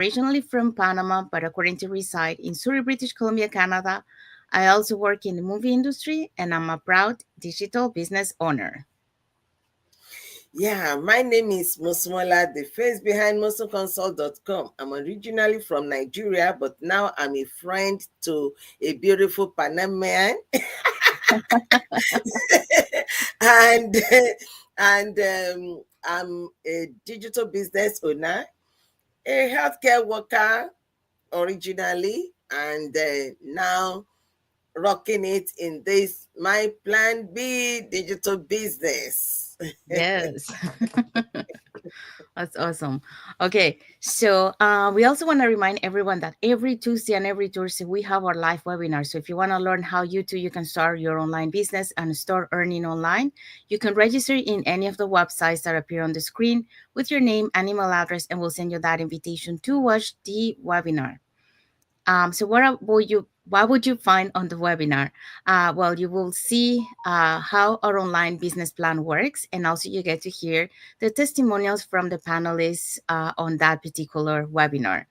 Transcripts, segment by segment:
originally from Panama, but according to reside in Surrey, British Columbia, Canada. I also work in the movie industry and I'm a proud digital business owner. Yeah, my name is Mosunmola, the face behind MosunConsult.com. I'm originally from Nigeria, but now I'm a friend to a beautiful Panamanian. and I'm a digital business owner, a healthcare worker originally, and now rocking it in this my plan B digital business. Yes. That's awesome. Okay, so we also want to remind everyone that every Tuesday and every Thursday we have our live webinar. So if you want to learn how you too you can start your online business and start earning online, you can register in any of the websites that appear on the screen with your name and email address, and we'll send you that invitation to watch the webinar. So what would you find on the webinar? Well, you will see how our online business plan works, and also you get to hear the testimonials from the panelists on that particular webinar.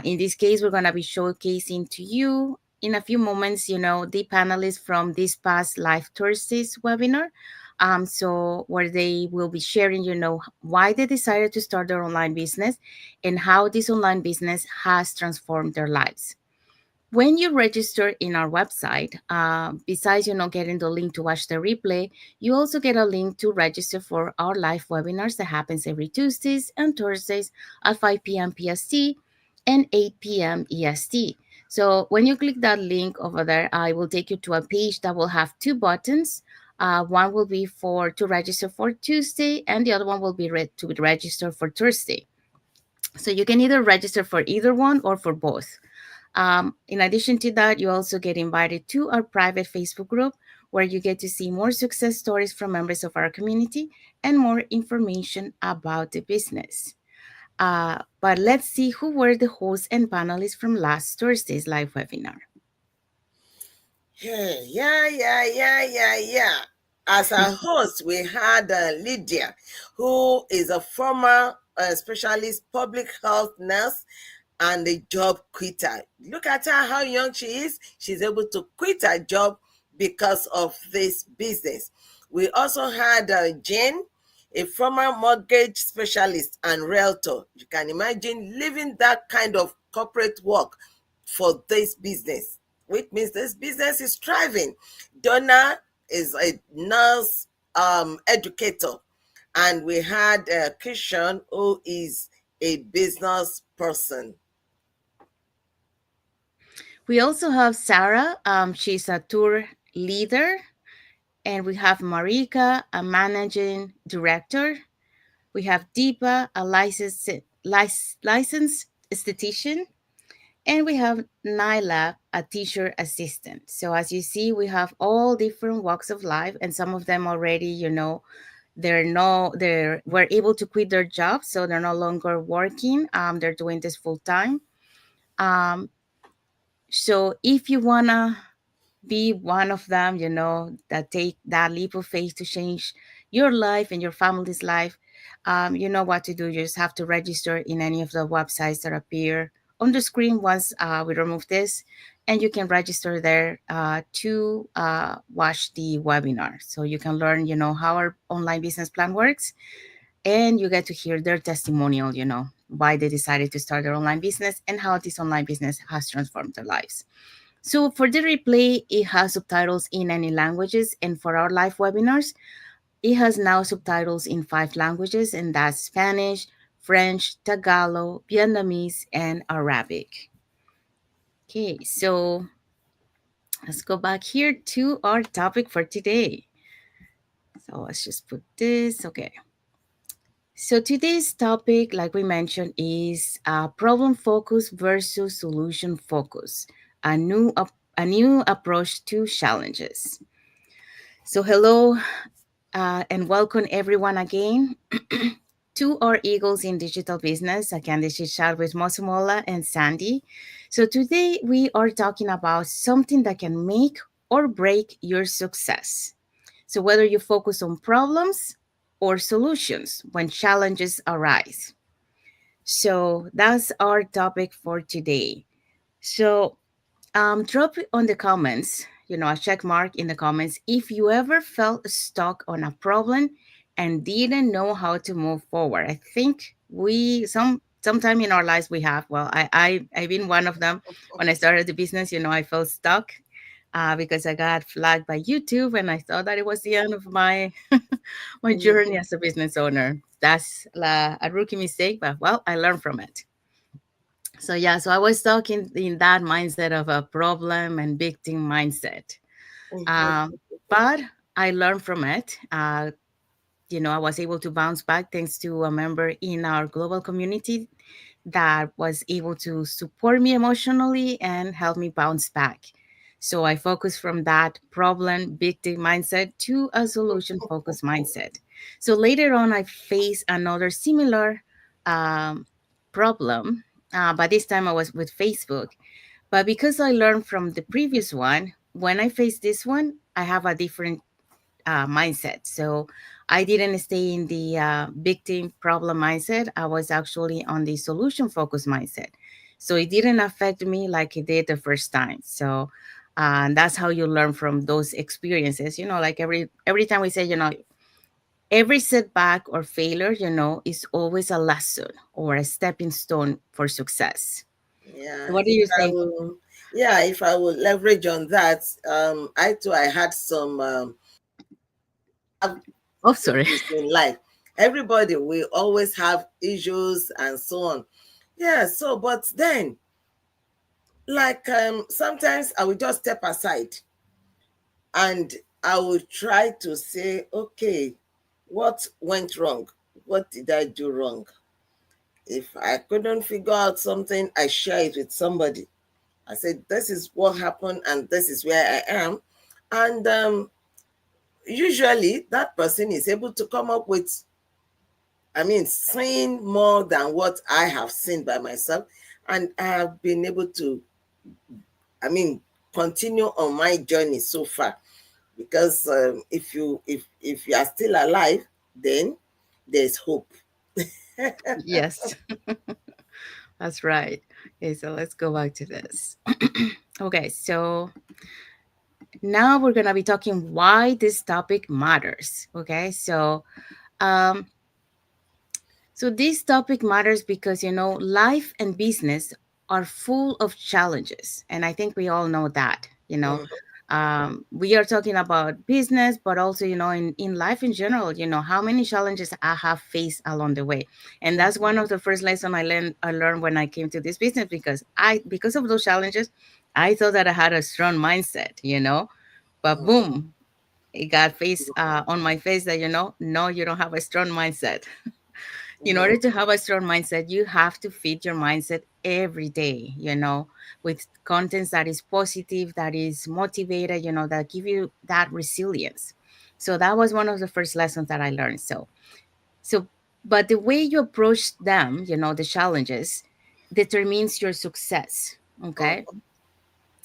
In this case, we're going to be showcasing to you in a few moments, the panelists from this past Live Thursdays webinar. So where they will be sharing, why they decided to start their online business and how this online business has transformed their lives. When you register in our website, besides getting the link to watch the replay, you also get a link to register for our live webinars that happens every Tuesdays and Thursdays at 5 p.m. PST and 8 p.m. EST. So when you click that link over there, I will take you to a page that will have two buttons. One will be for to register for Tuesday, and the other one will be to register for Thursday. So you can either register for either one or for both. In addition to that, you also get invited to our private Facebook group where you get to see more success stories from members of our community and more information about the business. But let's see who were the hosts and panelists from last Thursday's live webinar. Yeah. As a host, we had Lydia, who is a former specialist public health nurse and a job quitter. Look at her, how young she is. She's able to quit her job because of this business. We also had Jane, a former mortgage specialist and realtor. You can imagine living that kind of corporate work for this business, which means this business is thriving. Donna is a nurse educator. And we had Christian, who is a business person. We also have Sarah. She's a tour leader. And we have Marika, a managing director. We have Deepa, a licensed esthetician. And we have Nyla, a teacher assistant. So as you see, we have all different walks of life, and some of them already, they're were able to quit their jobs, so they're no longer working. They're doing this full time. Um, so if you wanna be one of them, that take that leap of faith to change your life and your family's life, you know what to do. You just have to register in any of the websites that appear on the screen once we remove this, and you can register there to watch the webinar. So you can learn, how our online business plan works, and you get to hear their testimonial, why they decided to start their online business and how this online business has transformed their lives. So for the replay, it has subtitles in any languages, and for our live webinars, it has now subtitles in 5 languages, and that's Spanish, French, Tagalog, Vietnamese, and Arabic. Okay, so let's go back here to our topic for today. So let's just put this, okay. So today's topic, like we mentioned, is problem focus versus solution focus, a new approach to challenges. So hello and welcome everyone again to our Eagles in Digital Business, a Candid chat with Mosunmola and Sandy. So today we are talking about something that can make or break your success. So whether you focus on problems or solutions when challenges arise. So that's our topic for today. So drop it on the comments, a check mark in the comments if you ever felt stuck on a problem and didn't know how to move forward. I think we sometime in our lives we have. Well, I've been one of them. When I started the business, I felt stuck because I got flagged by YouTube, and I thought that it was the end of my journey as a business owner. That's a rookie mistake, but well, I learned from it. So yeah, so I was stuck in that mindset of a problem and victim mindset. But I learned from it. I was able to bounce back thanks to a member in our global community that was able to support me emotionally and help me bounce back. So I focused from that problem victim mindset to a solution focused mindset. So later on, I faced another similar um, problem, but this time I was with Facebook. But because I learned from the previous one, when I face this one, I have a different mindset. So I didn't stay in the victim problem mindset. I was actually on the solution focused mindset. So it didn't affect me like it did the first time. So that's how you learn from those experiences. Like every time we say, every setback or failure, is always a lesson or a stepping stone for success. So Yeah, what do if you I think? will, yeah, if I will leverage on that, I too, I had some have Oh, sorry. issues in life. Everybody will always have issues and so on. Yeah, so but then like sometimes I will just step aside and I will try to say, okay, what went wrong? What did I do wrong? If I couldn't figure out something, I share it with somebody. I said, this is what happened and this is where I am. And usually that person is able to come up with, I mean, seeing more than what I have seen by myself. And I have been able to, I mean, continue on my journey so far. Because if you are still alive, then there's hope. Yes, that's right. Okay, so let's go back to this. Okay, so now we're going to be talking why this topic matters. Okay, um so this topic matters because life and business are full of challenges, and I think we all know that. Mhm, We are talking about business, but also in life in general. How many challenges I have faced along the way, and mhm, that's one of the first lessons I learned when I came to this business, because of those challenges, I thought that I had a strong mindset. But boom, it got face on my face that no, you don't have a strong mindset. In mhm, order to have a strong mindset, you have to feed your mindset every day, with contents that is positive, that is motivated, that give you that resilience. So that was one of the first lessons that I learned. So, but the way you approach them, the challenges, determines your success. Okay. mhm,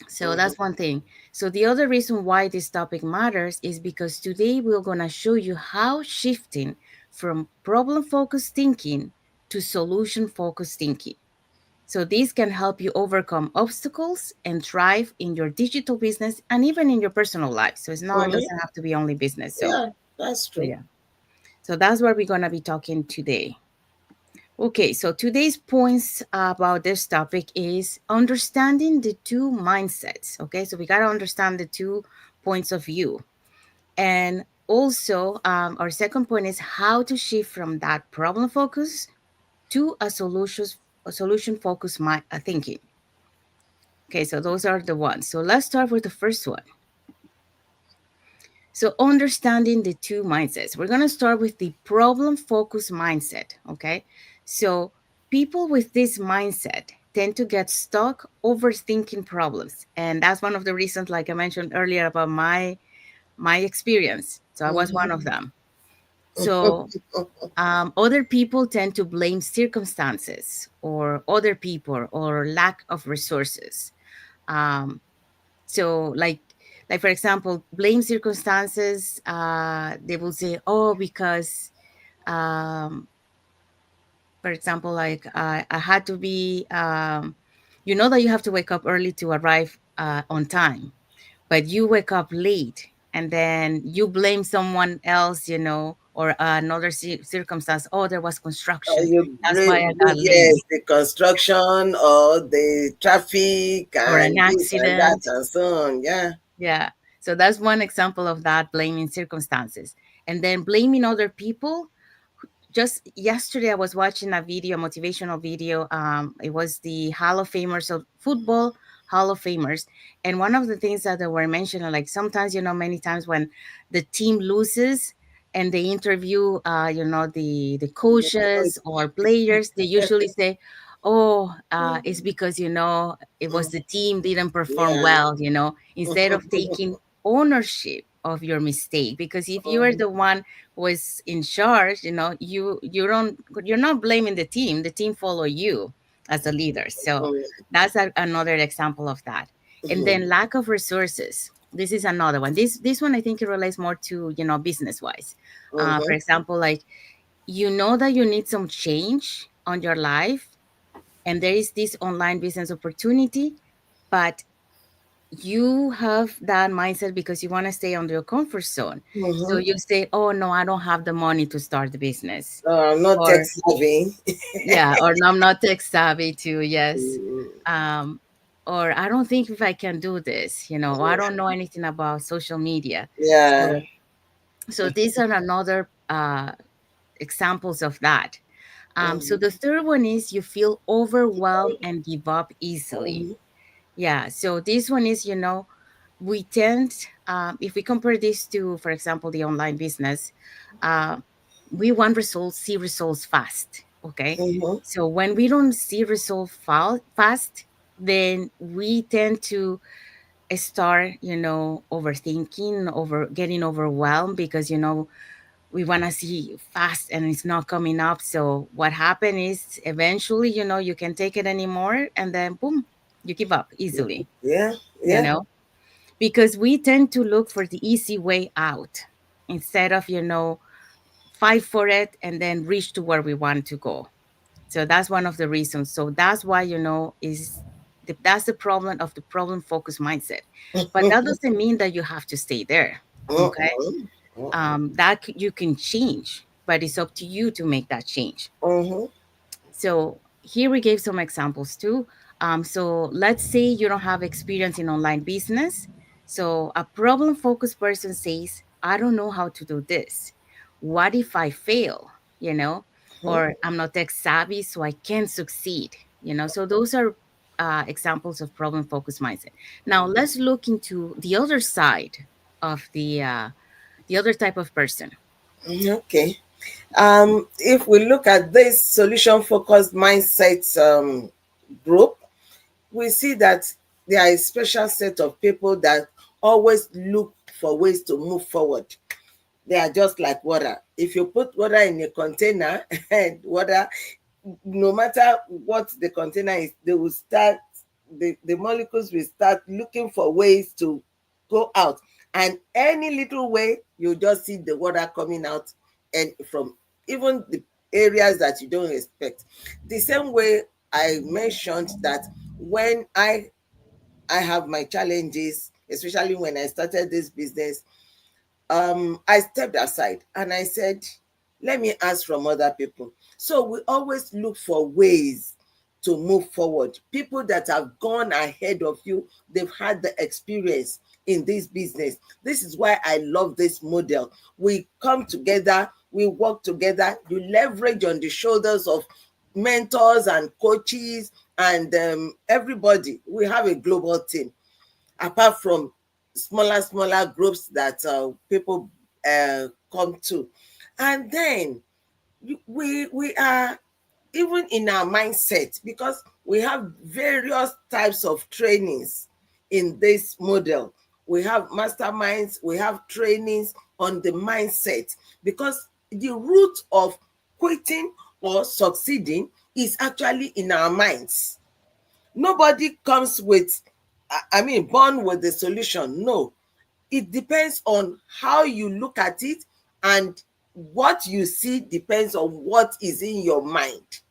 So mhm, that's one thing. So the other reason why this topic matters is because today we're going to show you how shifting from problem focused thinking to solution focused thinking. So this can help you overcome obstacles and thrive in your digital business and even in your personal life. So it mhm. doesn't have to be only business. So, Yeah, that's so true. yeah. So that's what we're going to be talking today. Okay, so today's points about this topic is understanding the two mindsets. Okay, so we got to understand the two points of view. And also, our second point is how to shift from that problem focus to a solution focused thinking. Okay, so those are the ones. So let's start with the first one. So, understanding the two mindsets. We're going to start with the problem focused mindset. Okay. So, people with this mindset tend to get stuck overthinking problems. And that's one of the reasons, like I mentioned earlier, about my experience. So, I was one Mhm, of them. So, other people tend to blame circumstances or other people or lack of resources. Um, so like for example, blame circumstances. They will say, oh, because um For example, like I had to be, you know that you have to wake up early to arrive on time, but you wake up late and then you blame someone else, you know, or another circumstance. Oh, there was construction. You That's why I got yes, late. the construction or the traffic Or an and this and that accident. and so on. Yeah. Yeah. So that's one example of that, blaming circumstances. And then blaming other people. Just yesterday I was watching a video, a motivational video. It was the Hall of Famers of football, Hall of Famers. And one of the things that they were mentioning, like sometimes, you know, many times when the team loses and they interview, you know, the coaches or players, they usually say, oh, it's because, you know, it was the team didn't perform Yeah. well, you know, instead of taking ownership of your mistake. Because if you are the one was in charge, you know, you're not blaming the team follow you as a leader. So that's another example of that. And then lack of resources, this is another one. This one I think it relates more to, you know, business wise. For example, like, you know that you need some change on your life and there is this online business opportunity, but you have that mindset because you want to stay on your comfort zone. So Mm-hmm. you say, oh no, I don't have the money to start the business. Not tech Or savvy. yeah, or no, I'm not tech savvy too, yes. Mm, um or I don't think if I can do this, you know, I don't know anything about social media. yeah. So these are another examples of that. So Mm-hmm. the third one is you feel overwhelmed and give up easily. Yeah, so this one is, you know, we tend, if we compare this to, for example, the online business, uh, we want results, see results fast. Okay. Mm-hmm. So when we don't see results fast, then we tend to start, you know, overthinking, over getting overwhelmed because, you know, we want to see fast and it's not coming up. So what happened is eventually, you know, you can take it anymore and then boom, you give up easily, Yeah. you Yeah. know, because we tend to look for the easy way out instead of, you know, fight for it and then reach to where we want to go. So that's one of the reasons. So that's why, you know, that's the problem of the problem focused mindset. But that doesn't mean that you have to stay there. Okay. Mm-hmm. You can change, but it's up to you to make that change. Mm-hmm. So here we gave some examples too. So let's say you don't have experience in online business. So a problem focused person says, I don't know how to do this. What if I fail? You know, or I'm not tech savvy, so I can't succeed. You know, so those are examples of problem focused mindset. Now let's look into the other side of the other type of person. Okay. If we look at this solution focused mindset group, we see that there are a special set of people that always look for ways to move forward. They are just like water. If you put water in a container and water, no matter what the container is, they will start, the molecules will start looking for ways to go out. And any little way, you just see the water coming out and from even the areas that you don't expect. The same way I mentioned that when I have my challenges, especially when I started this business, I stepped aside and I said, let me ask from other people. So we always look for ways to move forward. People that have gone ahead of you, they've had the experience in this business. This is why I love this model. We come together, we work together, you leverage on the shoulders of mentors and coaches and everybody. We have a global team apart from smaller groups that people come to. And then we are even in our mindset because we have various types of trainings in this model. We have masterminds, we have trainings on the mindset because the root of quitting or succeeding is actually in our minds. Nobody comes with, I mean, born with the solution. No, it depends on how you look at it, and what you see depends on what is in your mind.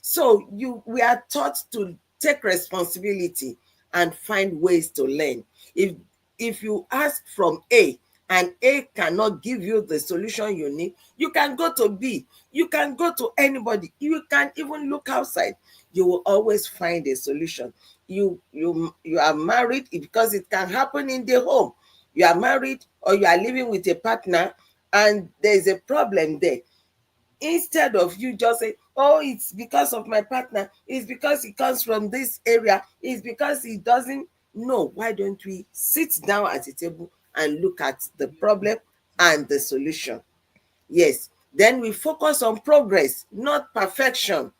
So we are taught to take responsibility and find ways to learn. If you ask from A and A cannot give you the solution you need, you can go to B. You can go to anybody. You can even look outside. You will always find a solution. You are married because it can happen in the home. You are married or you are living with a partner and there is a problem there. Instead of you just say, oh, it's because of my partner, it's because he comes from this area, it's because he doesn't know. Why don't we sit down at the table and look at the problem and the solution? Yes, then we focus on progress, not perfection.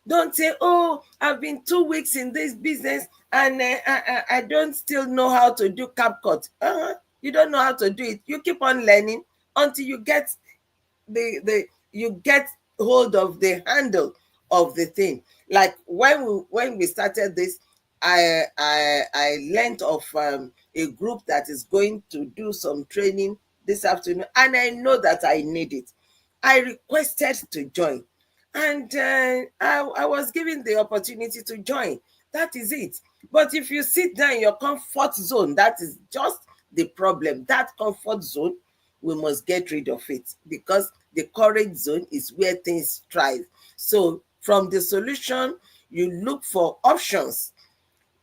Don't say, oh, I've been 2 weeks in this business and I don't still know how to do CapCut. You don't know how to do it. You keep on learning until you get the you get hold of the handle of the thing. Like when we started this, I learned of a group that is going to do some training this afternoon, and I know that I need it. I requested to join, and I was given the opportunity to join. That is it. But if you sit down in your comfort zone, that is just the problem. That comfort zone, we must get rid of it, because the courage zone is where things thrive. So from the solution, you look for options,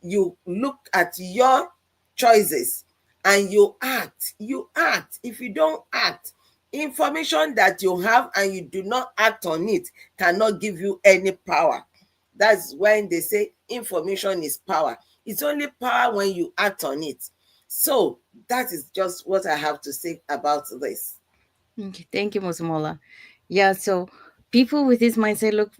you look at your choices, and you act. If you don't act, information that you have and you do not act on it cannot give you any power. That's when they say information is power. It's only power when you act on it. So that is just what I have to say about this. Okay, thank you, Mosunmola. Yeah, so people with this mindset look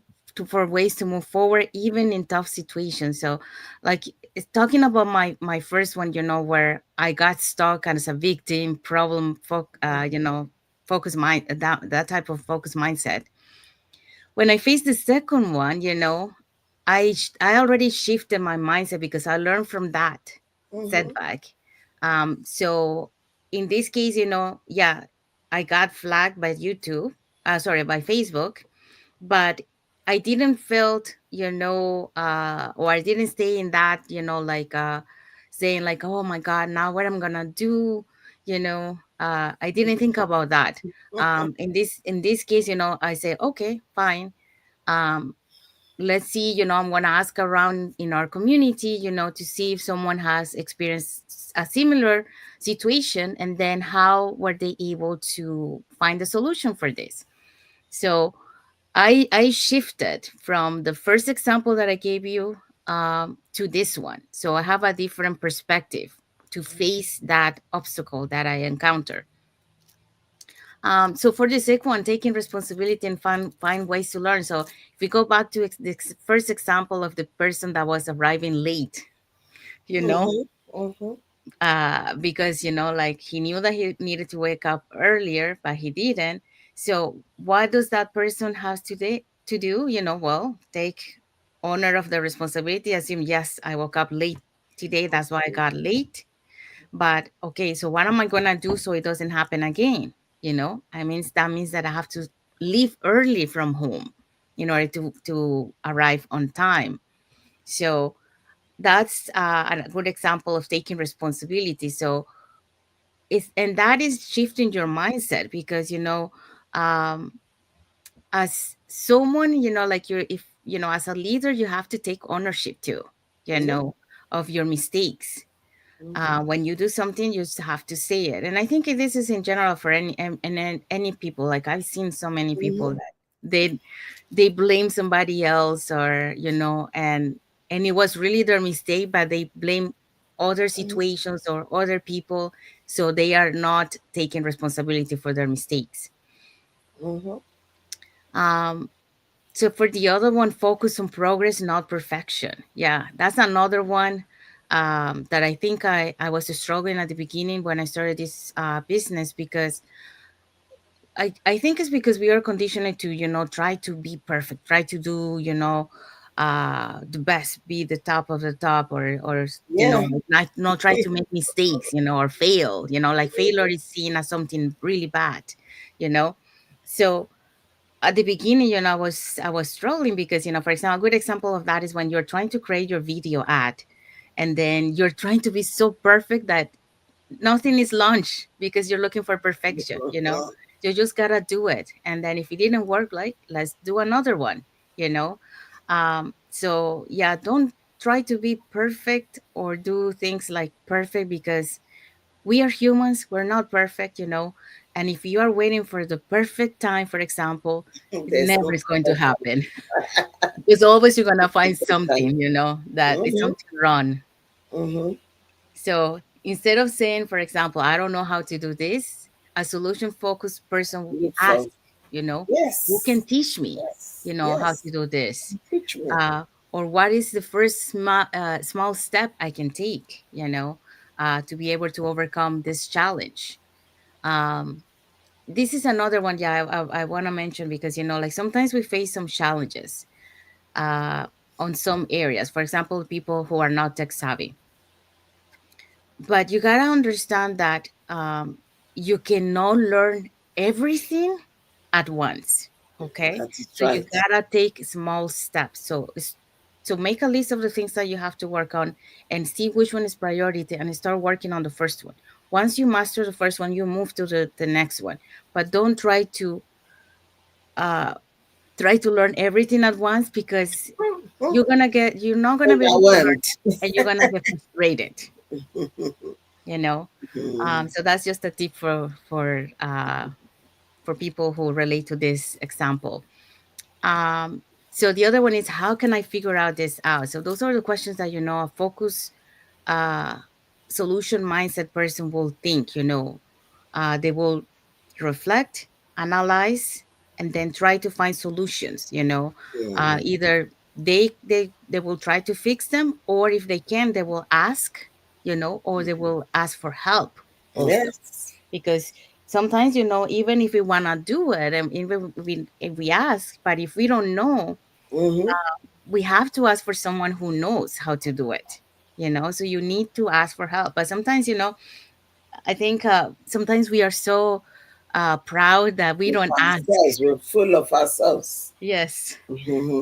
for ways to move forward even in tough situations. So, like it's talking about my first one, where I got stuck as a victim, focus mind that type of focus mindset. When I faced the second one, I already shifted my mindset because I learned from that Mm-hmm. setback. So in this case, yeah, I got flagged by YouTube, sorry, by Facebook, but I didn't felt, or I didn't stay in that, like saying like, oh my God, now what I'm gonna do, I didn't think about that. In this case, I say, okay, fine. Um, let's see, I'm going to ask around in our community, to see if someone has experienced a similar situation, and then how were they able to find a solution for this. So I shifted from the first example that I gave you, to this one, so I have a different perspective to face that obstacle that I encounter. So for the second one, taking responsibility and find ways to learn. So if we go back to the first example of the person that was arriving late, you know, Mm-hmm. Mm-hmm. because like he knew that he needed to wake up earlier, but he didn't. So what does that person have to do? Well, take honor of the responsibility. Assume, yes, I woke up late today. That's why I got late. But okay, so what am I gonna do so it doesn't happen again? That means that I have to leave early from home in order to arrive on time. So that's a good example of taking responsibility. So and that is shifting your mindset, because um, as someone, like you're if as a leader, you have to take ownership too, you Yeah. know, of your mistakes. Mm-hmm. When you do something, you just have to say it. And I think this is in general for any people. Like I've seen so many people Mm-hmm. that they blame somebody else, or and it was really their mistake, but they blame other situations or other people, so they are not taking responsibility for their mistakes. Mm-hmm. um so for the other one, focus on progress, not perfection. Yeah, that's another one, that I think I was struggling at the beginning when I started this business, because I think it's because we are conditioned to, try to be perfect, try to do, the best, be the top of the top, or Yeah. not try to make mistakes, or fail, like failure is seen as something really bad, you know. So at the beginning, I was struggling because, for example, a good example of that is when you're trying to create your video ad, and then you're trying to be so perfect that nothing is launched because you're looking for perfection. You just gotta do it, and then if it didn't work, like, let's do another one you know so yeah, don't try to be perfect or do things like perfect, because we are humans, we're not perfect. And if you are waiting for the perfect time, for example, it There's never no is going to perfect. happen. It's always you're gonna find Time. something that is Mm-hmm. something wrong. Mm-hmm. So instead of saying, for example, I don't know how to do this, a solution focused person will Look ask, for. you know, who can Yes. teach me, Yes. how to Yes. do this? Teach me. Or what is the first small step I can take, to be able to overcome this challenge? Um, this is another one, yeah, I want to mention because, like sometimes we face some challenges uh, on some areas. For example, people who are not tech savvy, but you gotta understand that you cannot learn everything at once. Okay, That is so you right. gotta take small steps. So make a list of the things that you have to work on and see which one is priority and start working on the first one. Once you master the first one, you move to the next one. But don't uh try to learn everything at once, because Mhm. you're not gonna be able to learn Overwhelmed. it, and you're gonna get frustrated you know Mhm. so that's just a tip for people who relate to this example. So the other one is, how can I figure out this out? So those are the questions that a focus uh solution mindset person will think. They will reflect, analyze, and then try to find solutions. Yeah. Either they will try to fix them, or if they can, they will ask, or they will ask for help also. Yes. Because sometimes, even if we want to do it, and even if we ask, but if we don't know, Mm-hmm. we have to ask for someone who knows how to do it. So you need to ask for help. But sometimes, I think sometimes we are so proud that we Of don't ask. ourselves. We're full of ourselves. Yes. So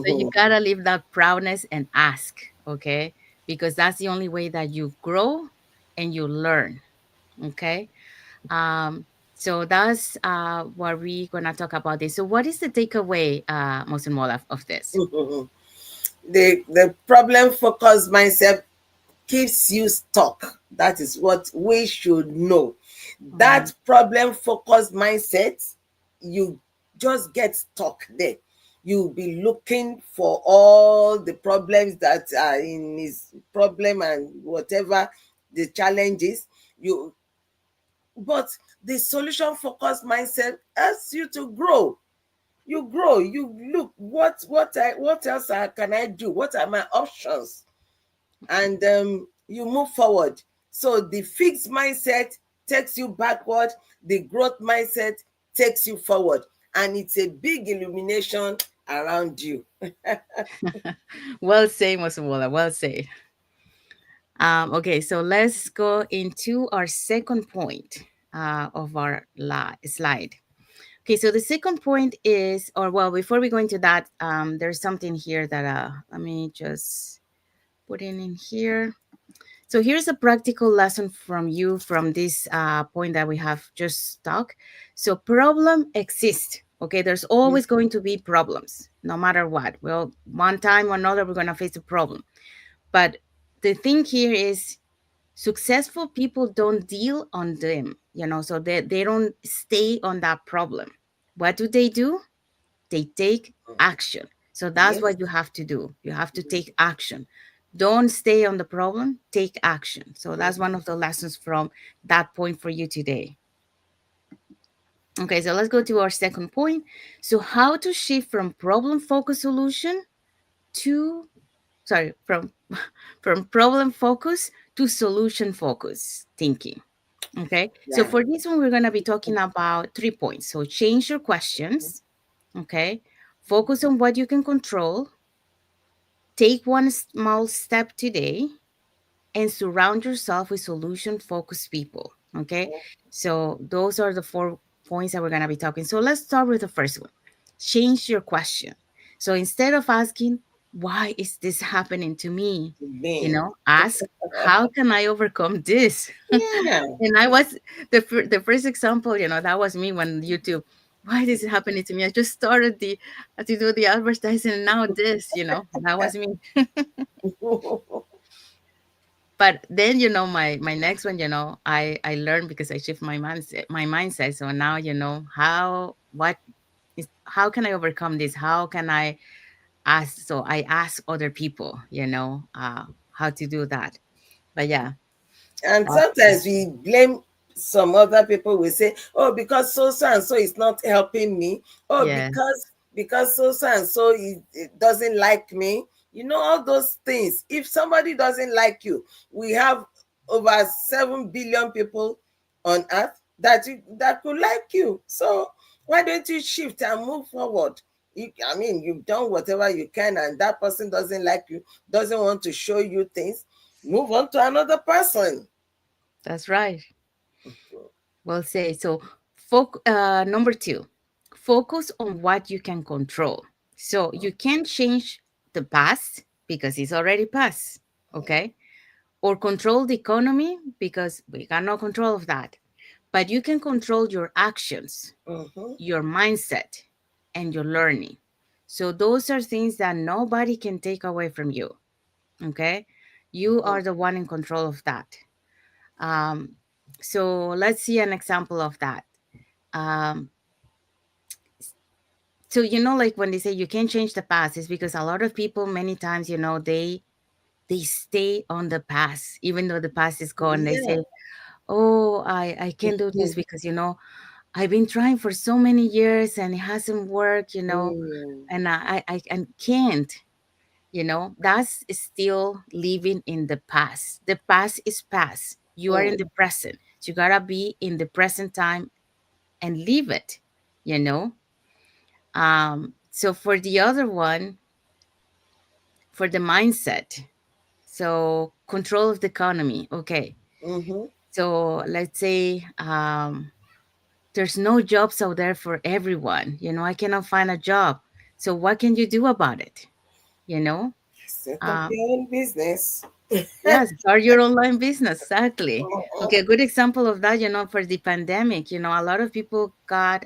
you Mhm. gotta leave that proudness and ask, okay? Because that's the only way that you grow and you learn, okay? Um, so that's what we're gonna talk about this. So what is the takeaway, Mosunmola, of this? The problem focused mindset keeps you stuck. That is what we should know. Mm-hmm. That problem focused mindset, you just get stuck there. You'll be looking for all the problems that are in his problem and whatever the challenge is. You but the solution focused mindset asks you to grow. You grow. You look what else can I do? What are my options? And you move forward. So the fixed mindset takes you backward, the growth mindset takes you forward, and it's a big illumination around you. Well said, Mosunmola. Well said. Okay, so let's go into our second point of our slide. Okay, so the second point is, or well, before we go into that, there's something here that let me just put in here. So here's a practical lesson from you from this point that we have just talked. So problem exists. Okay, there's always going to be problems, no matter what. Well, one time or another, we're gonna face a problem. But the thing here is, successful people don't deal on them. So they don't stay on that problem. What do? They take action. So that's Yes. what you have to do. You have to take action. Don't stay on the problem, take action. So that's one of the lessons from that point for you today. Okay, so let's go to our second point. So how to shift from problem focused solution to, sorry, from from problem focus to solution focus thinking. Okay, so Yeah. for this one, we're going to be talking about 3 points. So change your questions. Okay, focus on what you can control, take one small step today, and surround yourself with solution focused people. Okay, so those are the 4 points that we're going to be talking. So let's start with the first one. change your question. So instead of asking, why is this happening to me? Being. Ask, how can I overcome this? Yeah. And I was the first example, that was me when YouTube, why is it happening to me? I just started to do the advertising and now this, that was me. But then, my next one, I learned because I shift my mindset. So now, how can I overcome this? How can I ask? So I ask other people, how to do that. But yeah, And uh, sometimes we blame some other people. We say, oh, because so so and so is not helping me. Oh, yeah, because so so and so it doesn't like me. You know, all those things. If somebody doesn't like you, we have over 7 billion people on earth that could like you. So why don't you shift and move forward? I mean, you've done whatever you can, and that person doesn't like you, doesn't want to show you things. Move on to another person. that's right. Well say. So, number two, focus on what you can control. So you can't change the past because it's already past. Okay. Or control the economy because we got no control of that. But you can control your actions, Mm-hmm. your mindset, and your learning. So those are things that nobody can take away from you. Okay. You Mm-hmm. are the one in control of that. Um, so let's see an example of that. Um, so like when they say you can't change the past, it's because a lot of people many times, they stay on the past, even though the past is gone. They Yeah. say, "Oh, I can't do this because I've been trying for so many years and it hasn't worked, Mm. and I can't." That's still living in the past. The past is past. You are Mm. in the present. So you gotta be in the present time and live it. You know. So for the other one, for the mindset, so control of the economy. Okay. Mm-hmm. So let's say there's no jobs out there for everyone. I cannot find a job. So what can you do about it? You know, Set up um, your own business. yes, start your online business. Exactly. Okay, a good example of that, for the pandemic, a lot of people got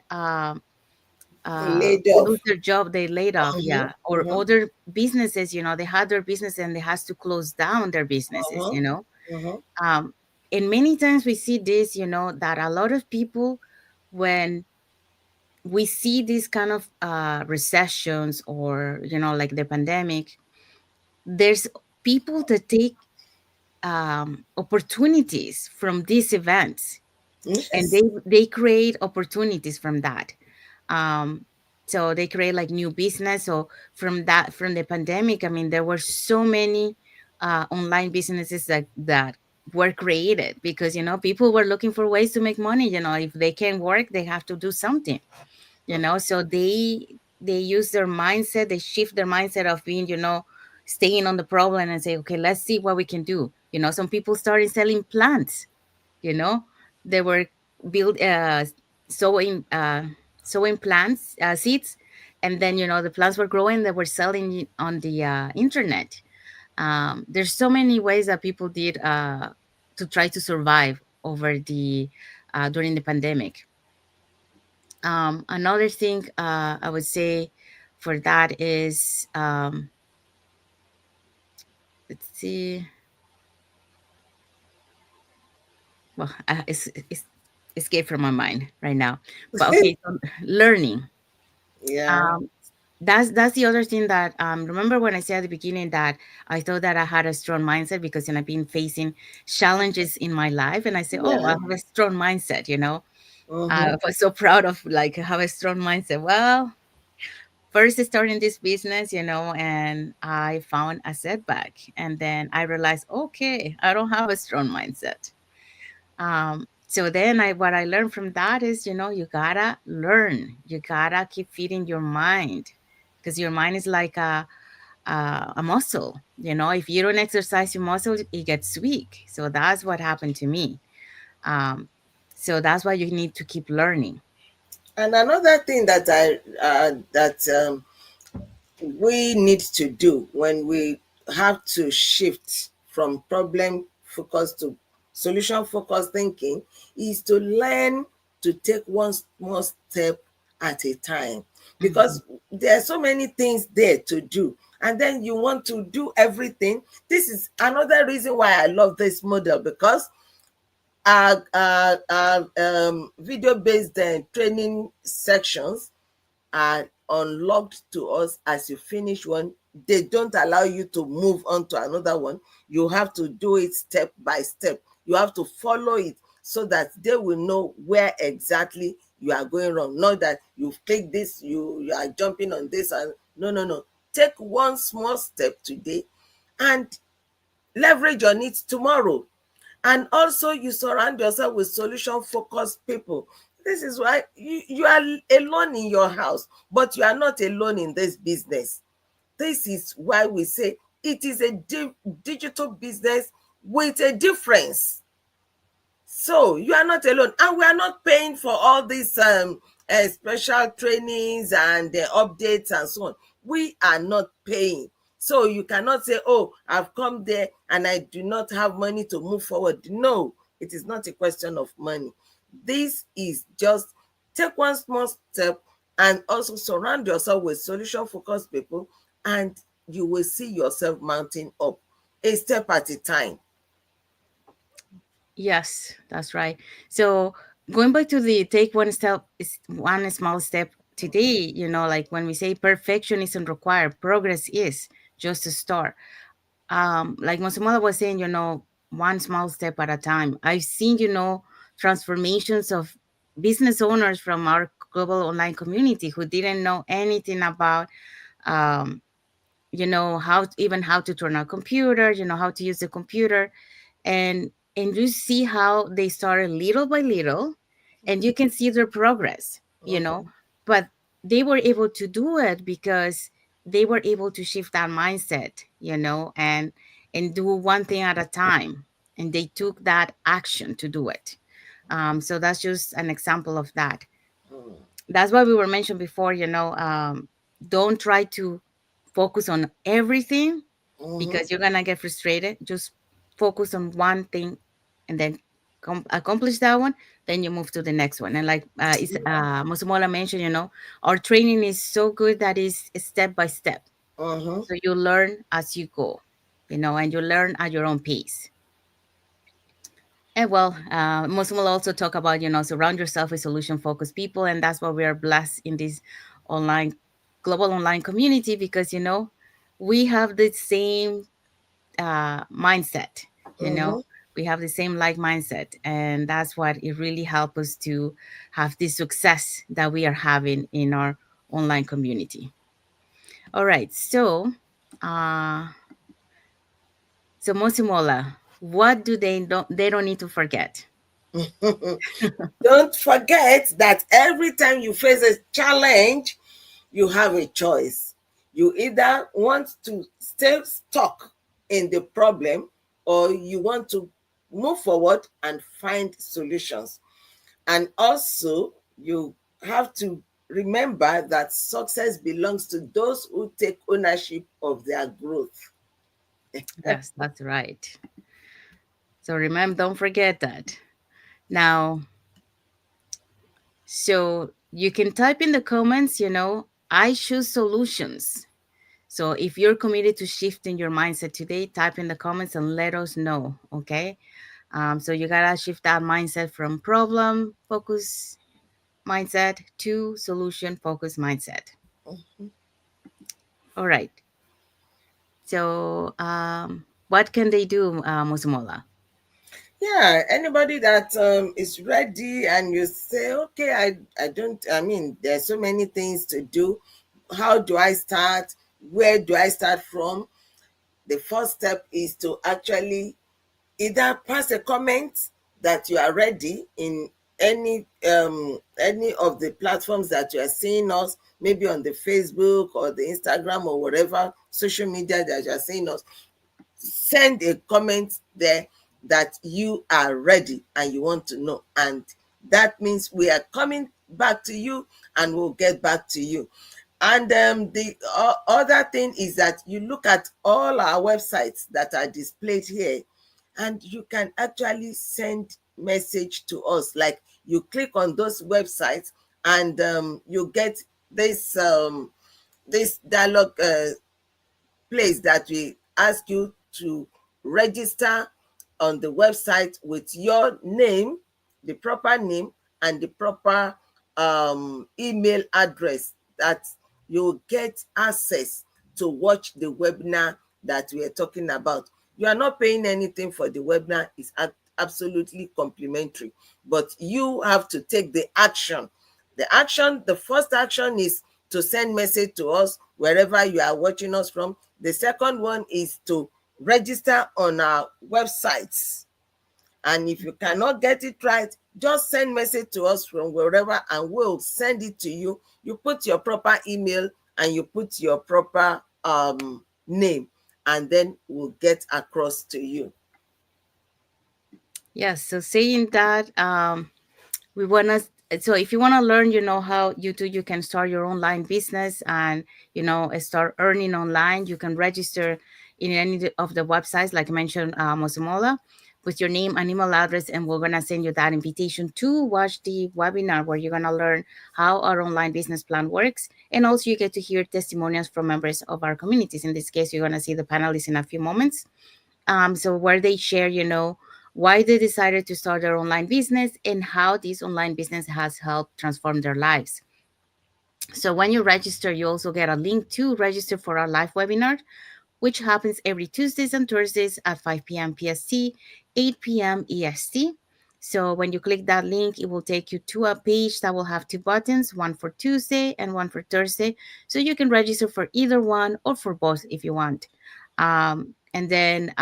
Laid off. lose their job, they laid off, Mm-hmm. yeah, or Mm-hmm. other businesses, they had their business and they has to close down their businesses, Mm-hmm. Mm-hmm. um, and many times we see this, that a lot of people, when we see these kind of recessions or like the pandemic, there's people that take opportunities from these events, and Yes. they create opportunities from that. um so they create like new business. So from the pandemic, I mean, there were so many online businesses that were created because people were looking for ways to make money. If they can work, they have to do something. So they use their mindset, they shift their mindset of being, staying on the problem and say, okay, let's see what we can do. Some people started selling plants. you know they were build sowing sowing plants, seeds, and then the plants were growing, they were selling it on the internet. There's so many ways that people did to try to survive over the during the pandemic. Another thing I would say for that is, let's see, well, it's escaped from my mind right now. But okay, so learning. Yeah. Um, that's the other thing that, remember when I said at the beginning that I thought that I had a strong mindset because I've been facing challenges in my life, and I say, oh, I Yeah. have a strong mindset. Mm-hmm. I was so proud of like have a strong mindset. Well, first starting this business, and I found a setback, and then I realized, okay, I don't have a strong mindset. So then what I learned from that is, you gotta learn, you gotta keep feeding your mind, because your mind is like a muscle. If you don't exercise your muscle, it gets weak. So that's what happened to me. um, so that's why you need to keep learning. And another thing that we need to do when we have to shift from problem focused to solution focused thinking is to learn to take one small step at a time, Mhm. because there are so many things there to do, and then you want to do everything. This is another reason why I love this model, because our video based training sections are unlocked to us as you finish one. They don't allow you to move on to another one. You have to do it step by step. You have to follow it so that they will know where exactly you are going wrong. Not that you've clicked this, you are jumping on this, and no, no, no. Take one small step today and leverage on it tomorrow. And also, you surround yourself with solution focused people. This is why you are alone in your house, but you are not alone in this business. This is why we say it is a digital business with a difference. So you are not alone, and we are not paying for all these special trainings and updates and so on. We are not paying. So you cannot say, oh, I've come there and I do not have money to move forward. No, it is not a question of money. This is just take one small step, and also surround yourself with solution focused people, and you will see yourself mounting up a step at a time. Yes, that's right. So going back to the take one step is one small step today, like when we say perfection isn't required, progress is just a start. Like Mosunmola was saying, one small step at a time. I've seen, transformations of business owners from our global online community who didn't know anything about um, even how to turn a computer, how to use the computer, and you see how they started little by little, and you can see their progress, Mhm, but they were able to do it because they were able to shift that mindset, and do one thing at a time, and they took that action to do it. So that's just an example of that. That's why we were mentioned before, don't try to focus on everything mhm, because you're gonna get frustrated. Just focus on one thing, and then accomplish that one. Then you move to the next one. And like Musumola mentioned, our training is so good that is step by step. mhm. So you learn as you go, and you learn at your own pace. And well, Muslim will also talk about, surround yourself with solution focused people. And that's why we are blessed in this online, global online community because, we have the same mindset, you know, Mhm. we have the same like mindset. And that's what it really helps us to have this success that we are having in our online community. All right. Uh, so Mosimola, what do they don't need to forget? Don't forget that every time you face a challenge, you have a choice. You either want to stay stuck in the problem, or you want to move forward and find solutions. And also, you have to remember that success belongs to those who take ownership of their growth. Yes, that's right. So remember, don't forget that. Now, so you can type in the comments, I choose solutions. So if you're committed to shifting your mindset today, type in the comments and let us know, okay? So you gotta shift that mindset from problem focus mindset to solution focus mindset. All right. So what can they do, Musumola? Yeah, anybody that is ready and you say, okay, I don't, I mean, there's so many things to do. How do I start? Where do I start from? The first step is to actually either pass a comment that you are ready in any of the platforms that you are seeing us, maybe on the Facebook or the Instagram or whatever social media that you are seeing us. Send a comment there that you are ready and you want to know, and that means we are coming back to you, and we'll get back to you. And the other thing is that you look at all our websites that are displayed here, and you can actually send message to us. Like, you click on those websites, and you get this this dialogue place that we ask you to register on the website with your name, the proper name, and the proper email address, that you'll get access to watch the webinar that we are talking about. You are not paying anything for the webinar, it's absolutely complimentary, but you have to take the action. The first action is to send message to us wherever you are watching us from. The second one is to register on our websites. And if you cannot get it right, just send message to us from wherever, and we'll send it to you. You put your proper email, and you put your proper name, and then we'll get across to you. Yes. So saying that, we want to, so if you want to learn, how you can start your online business and start earning online, you can register in any of the websites, like I mentioned, Mosunmola, with your name and email address, and we're going to send you that invitation to watch the webinar where you're going to learn how our online business plan works. And also you get to hear testimonials from members of our communities. In this case, you're going to see the panelists in a few moments. So where they share, why they decided to start their online business and how this online business has helped transform their lives. So when you register, you also get a link to register for our live webinar, which happens every Tuesdays and Thursdays at 5 p.m. PST, 8 p.m. EST. So when you click that link, it will take you to a page that will have two buttons, one for Tuesday and one for Thursday. So you can register for either one or for both if you want. And then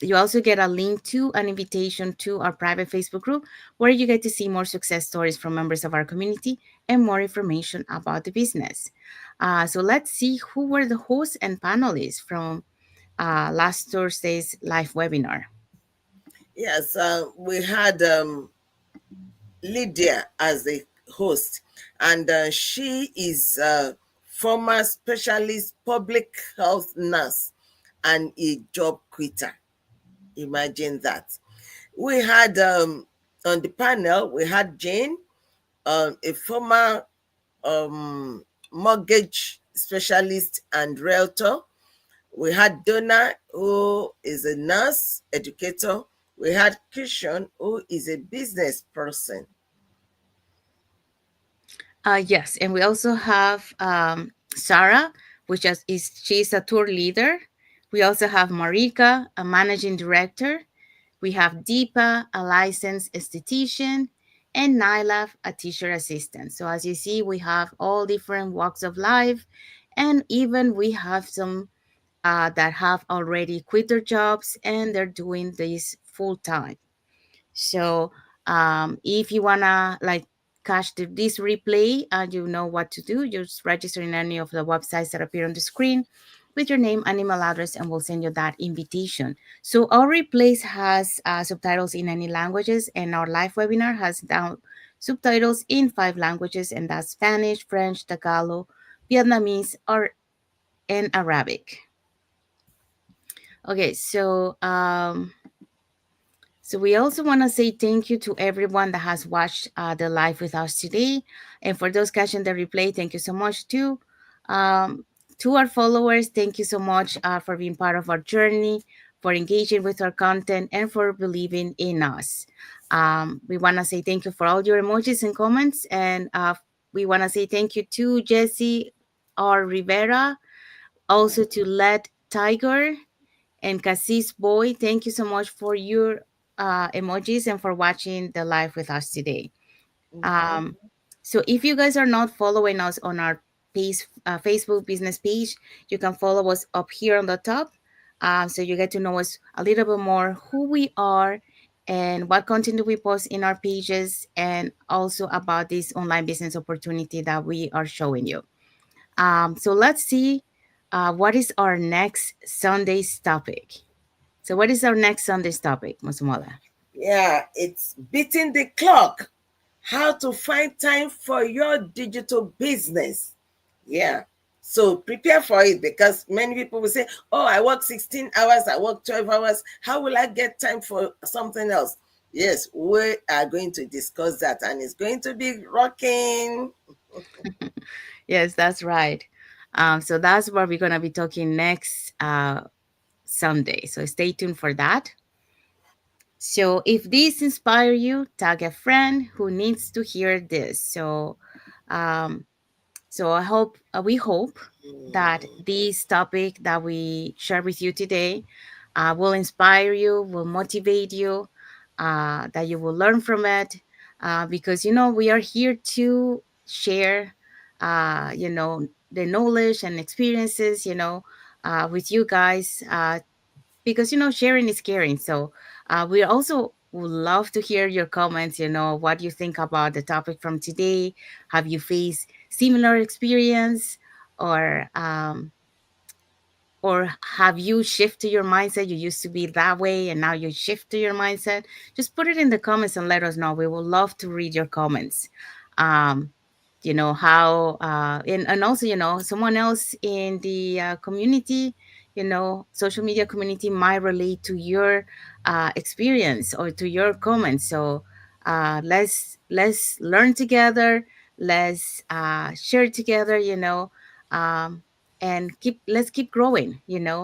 you also get a link to an invitation to our private Facebook group where you get to see more success stories from members of our community and more information about the business. So let's see who were the hosts and panelists from last Thursday's live webinar. Yes, we had Lydia as the host, and she is a former specialist public health nurse and a job quitter. Imagine that. We had on the panel, we had Jane, a former mortgage specialist and realtor. We had Donna, who is a nurse educator. We had Christian, who is a business person. Yes, and we also have Sarah, which is she's a tour leader. We also have Marika, a managing director. We have Deepa, a licensed esthetician, and Naila, a teacher assistant. So as you see, we have all different walks of life, and even we have some that have already quit their jobs and they're doing this full time. So if you wanna like catch this replay and you know what to do, just register in any of the websites that appear on the screen with your name and email address, and we'll send you that invitation. So our replays has subtitles in any languages, and our live webinar has down subtitles in 5 languages, and that's Spanish, French, Tagalog, Vietnamese, or and Arabic. Okay, so we also want to say thank you to everyone that has watched the live with us today. And for those catching the replay, thank you so much too. To our followers, thank you so much for being part of our journey, for engaging with our content, and for believing in us. We want to say thank you for all your emojis and comments. And we want to say thank you to Jesse R. Rivera, also to Let Tiger, and Cassis Boy, thank you so much for your emojis and for watching the live with us today. Mhm. Um, so if you guys are not following us on our Facebook business page, you can follow us up here on the top. So you get to know us a little bit more, who we are, and what content do we post in our pages, and also about this online business opportunity that we are showing you. So let's see what is our next Sunday's topic. So what is our next Sunday's topic, Mosunmola? Yeah, it's beating the clock. how to find time for your digital business. Yeah. So prepare for it, because many people will say, oh, I work 16 hours, I work 12 hours. How will I get time for something else? Yes, we are going to discuss that, and it's going to be rocking. Yes, that's right. So that's what we're gonna be talking next Sunday. So stay tuned for that. So if this inspire you, tag a friend who needs to hear this. Um, so we hope that Mm, this topic that we share with you today will inspire you, will motivate you, that you will learn from it, because we are here to share, the knowledge and experiences, with you guys, because sharing is caring. So we also would love to hear your comments, what you think about the topic from today. Have you faced similar experience, or have you shifted your mindset? You used to be that way and now you shift to your mindset. Just put it in the comments and let us know. We would love to read your comments. um how, and also, someone else in the community, social media community, might relate to your experience or to your comments. So let's learn together. Let's share together, um, and let's keep growing,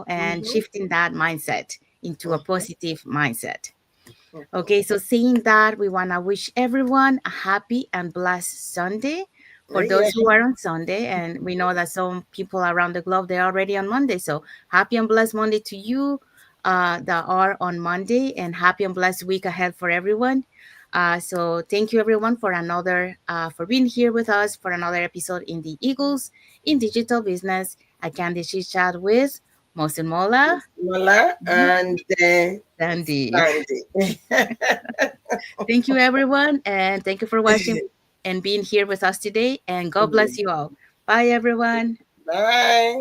and mhm, shifting that mindset into a mhm, positive mindset. mhm. Okay, so saying that, we want to wish everyone a happy and blessed Sunday Oh, for yeah. those who are on Sunday. And we know that some people around the globe, they're already on Monday. So happy and blessed Monday to you that are on Monday, and happy and blessed week ahead for everyone. So thank you everyone for for being here with us for another episode in the Eagles in Digital Business. I can chit chat with Mosunmola, Mosunmola and Sandy. Sandy. Thank you, everyone. And thank you for watching and being here with us today. And God bless you all. Bye, everyone. Bye.